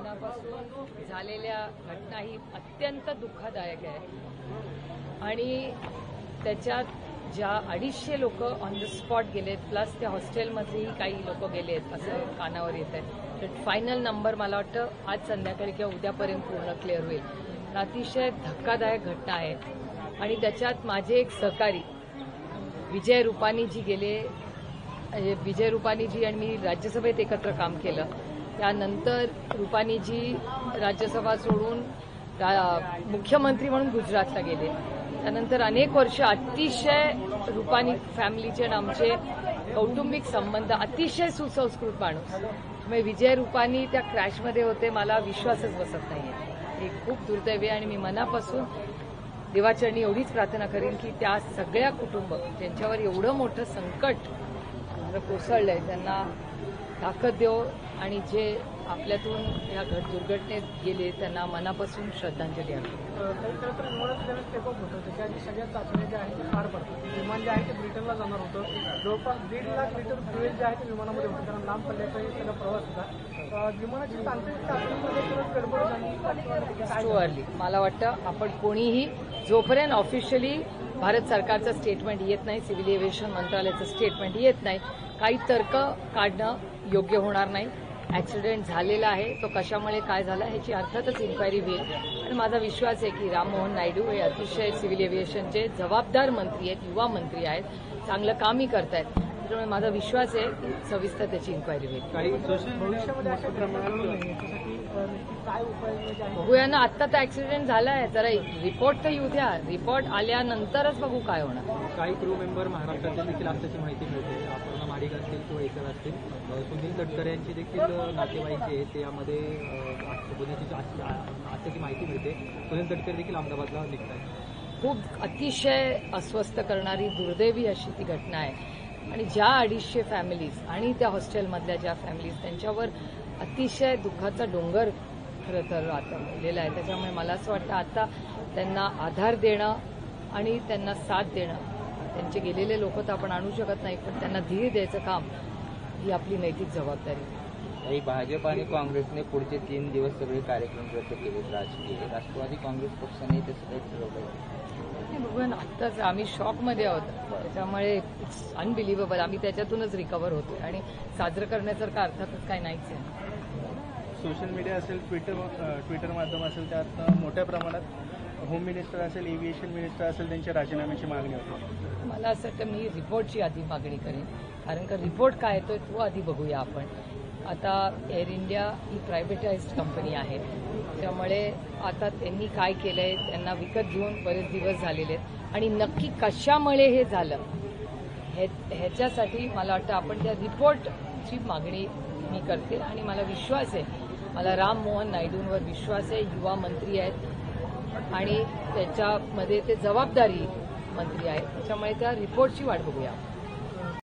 मनापासून झालेल्या घटना ही अत्यंत दुःखदायक आहे आणि त्याच्यात ज्या 250 लोक ऑन द स्पॉट गेलेत प्लस त्या हॉस्टेलमधलेही काही लोक गेलेत असं कानावर येत आहे. तर फायनल नंबर मला वाटतं आज संध्याकाळी किंवा उद्यापर्यंत पूर्ण क्लिअर होईल. अतिशय धक्कादायक घटना आहे आणि त्याच्यात माझे एक सहकारी विजय रुपानीजी गेले. विजय रुपानीजी आणि मी राज्यसभेत एकत्र काम केलं. त्यानंतर रुपानीजी राज्यसभा सोडून मुख्यमंत्री म्हणून गुजरातला गेले. त्यानंतर अनेक वर्ष अतिशय रुपानी फॅमिलीचे आणि आमचे कौटुंबिक संबंध अतिशय सुसंस्कृत माणूस. त्यामुळे विजय रुपानी त्या क्रॅशमध्ये होते मला विश्वासच बसत नाहीये. हे खूप दुर्दैवी आहे आणि मी मनापासून देवाचरणी एवढीच प्रार्थना करेन की त्या सगळ्या कुटुंब ज्यांच्यावर एवढं मोठं संकट कोसळलंय त्यांना ताकद देव आणि जे आपल्यातून या दुर्घटनेत गेले त्यांना मनापासून श्रद्धांजली अर्पण. सगळ्या चाचण्या ज्या आहेत ते पार पडतात. विमान जे आहे ते ब्रिटनला जाणार होतं. जवळपास 1.5 लाख लिटर फ्युएल जे आहे ते विमानामध्ये होतं कारण लांब पल्ल्याचा सगळा प्रवास होता. विमानाची तांत्रिक चाचणीमध्ये गडबड झाली. मला वाटतं आपण कोणीही जोपर्यंत ऑफिशियली भारत सरकारचं स्टेटमेंट येत नाही, सिव्हिल एव्हिएशन मंत्रालयाचं स्टेटमेंट येत नाही, काही तर्क काढणं योग्य होणार नाही. ऍक्सिडेंट झालेला आहे, तो कशामुळे काय झाला ह्याची अर्थातच इन्क्वायरी होईल आणि माझा विश्वास आहे की राममोहन नायडू हे अतिशय सिव्हिल एव्हिएशनचे जबाबदार मंत्री आहेत, युवा मंत्री आहेत, चांगलं कामही करतायत. त्यामुळे माझा विश्वास आहे की सविस्तर त्याची इन्क्वायरी होईल. बघूया ना, आत्ता तर ऍक्सिडेंट झाला आहे, जरा रिपोर्ट तर येऊ द्या. रिपोर्ट आल्यानंतरच बघू काय होणार. काही क्रू मेंबर महाराष्ट्रातील देखील असल्याची माहिती मिळते. आपण माडिक असतील किंवा इतर असतील. सुनील तटकरे यांची देखील नातेवाईक जे आहेत ते यामध्ये असल्याची माहिती मिळते. सुनील तटकरे देखील अहमदाबादला निघत आहेत. खूप अतिशय अस्वस्थ करणारी दुर्दैवी अशी ती घटना आहे आणि ज्या 250 फॅमिलीज आणि त्या हॉस्टेलमधल्या ज्या फॅमिलीज त्यांच्यावर अतिशय दुःखाचा डोंगर खरं तर आता लिहिलेला आहे. त्याच्यामुळे मला असं वाटतं आता त्यांना आधार देणं आणि त्यांना साथ देणं, त्यांचे गेलेले लोक तर आपण आणू शकत नाही पण त्यांना धीर द्यायचं काम ही आपली नैतिक जबाबदारी. भाजप आणि काँग्रेसने पुढचे 3 दिवस सगळे कार्यक्रम रद्द केले. राष्ट्रवादी काँग्रेस पक्षाने ते सगळे ठरवलं. बघूया ना, आत्ताच आम्ही शॉकमध्ये आहोत. त्याच्यामुळे इट्स अनबिलिव्हेबल. आम्ही त्याच्यातूनच रिकव्हर होतोय आणि साजरं करण्यासारखं अर्थातच काही नाहीच आहे. सोशल मीडिया असेल, ट्विटर माध्यम असेल, त्यात मोठ्या प्रमाणात होम मिनिस्टर असेल, एव्हिएशन मिनिस्टर असेल त्यांच्या राजीनाम्याची मागणी होती. मला असं वाटतं मी रिपोर्टची आधी मागणी करेन कारण का रिपोर्ट काय येतोय तो आधी बघूया आपण. आता एअर इंडिया ही प्रायव्हेटाइज्ड कंपनी आहे त्यामुळे आता त्यांनी काय केलंय, त्यांना विकत घेऊन बरेच दिवस झालेले आहेत आणि नक्की कशामुळे हे झालं ह्याच्यासाठी मला वाटतं आपण त्या रिपोर्टची मागणी मी करते आणि मला विश्वास आहे, मला राममोहन नायडूंवर विश्वास आहे. युवा मंत्री आहेत आणि त्याच्यामध्ये ते जबाबदारी मंत्री आहेत त्याच्यामुळे त्या रिपोर्टची वाट बघूया.